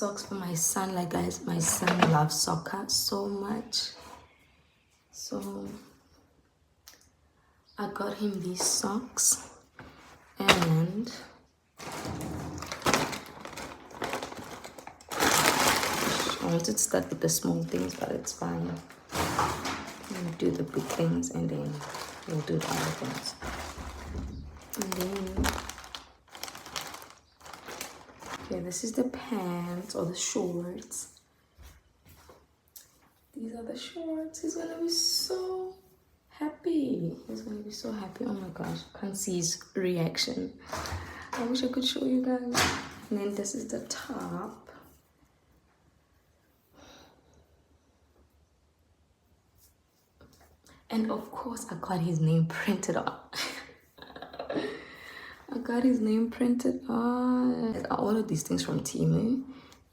socks for my son. Like, guys, my son loves soccer so much. So I got him these socks, and I wanted to start with the small things, but it's fine. We'll do the big things and then we'll do the other things. And then, okay, this is the pants or the shorts. These are the shorts. He's gonna be so happy. He's gonna be so happy. Oh my gosh, I can't see his reaction. I wish I could show you guys. And then this is the top. And of course, I got his name printed on. I got his name printed on. I ordered these things from Temu.